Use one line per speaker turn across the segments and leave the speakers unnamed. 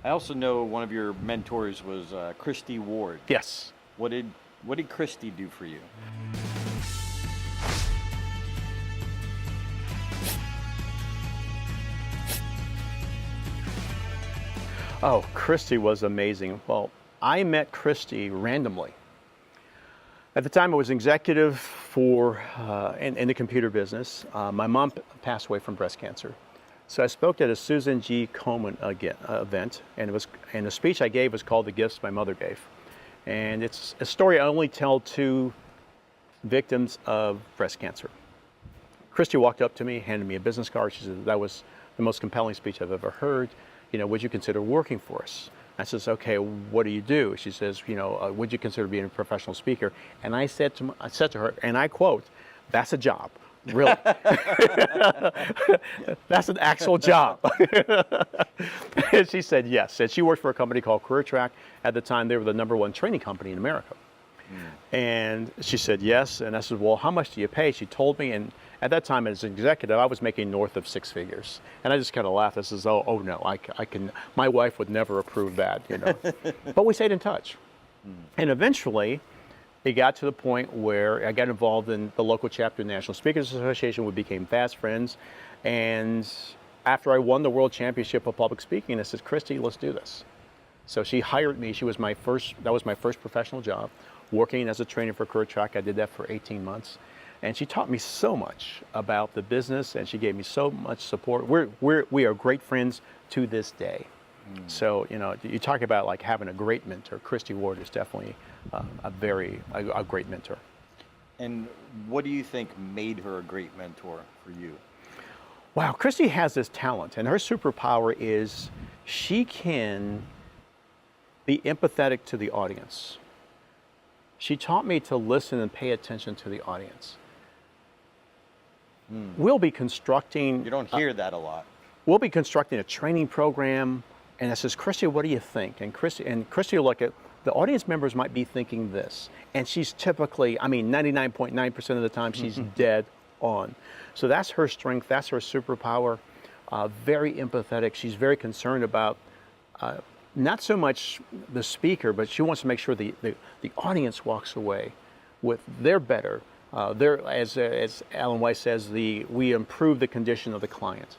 I also know one of your mentors was Christy Ward.
Yes.
What did Christy do for you?
Oh, Christy was amazing. Well, I met Christy randomly. At the time, I was executive in the computer business. My mom passed away from breast cancer. So I spoke at a Susan G. Komen event, and the speech I gave was called "The Gifts My Mother Gave," and it's a story I only tell to victims of breast cancer. Christy walked up to me, handed me a business card. She said, "That was the most compelling speech I've ever heard. Would you consider working for us?" I says, "Okay, what do you do?" She says, "Would you consider being a professional speaker?" And I said to her, and I quote, "That's a job, really. That's an actual job." And she said yes. And she worked for a company called Career Track. At the time, they were the #1 training company in America. And she said yes. And I said, "Well, how much do you pay?" She told me, and at that time as an executive, I was making north of 6 figures. And I just kind of laughed. I says, oh no, I can, my wife would never approve that, But we stayed in touch. And eventually, it got to the point where I got involved in the local chapter of the National Speakers Association. We became fast friends. And after I won the World Championship of Public Speaking, I said, "Christy, let's do this." So she hired me. That was my first professional job, working as a trainer for Career Track. I did that for 18 months. And she taught me so much about the business, and she gave me so much support. We are great friends to this day. So, you talk about like having a great mentor. Christy Ward is definitely a great mentor.
And what do you think made her a great mentor for you?
Wow, Christy has this talent, and her superpower is she can be empathetic to the audience. She taught me to listen and pay attention to the audience. We'll be constructing...
You don't hear that a lot.
We'll be constructing a training program, and I says, "Christy, what do you think?" And Christy will look at, the audience members might be thinking this. And she's typically, 99.9% of the time, she's dead on. So that's her strength, that's her superpower. Very empathetic. She's very concerned about not so much the speaker, but she wants to make sure the audience walks away with their better. As Alan Weiss says, we improve the condition of the client.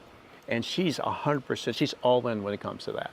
And she's 100%, she's all in when it comes to that.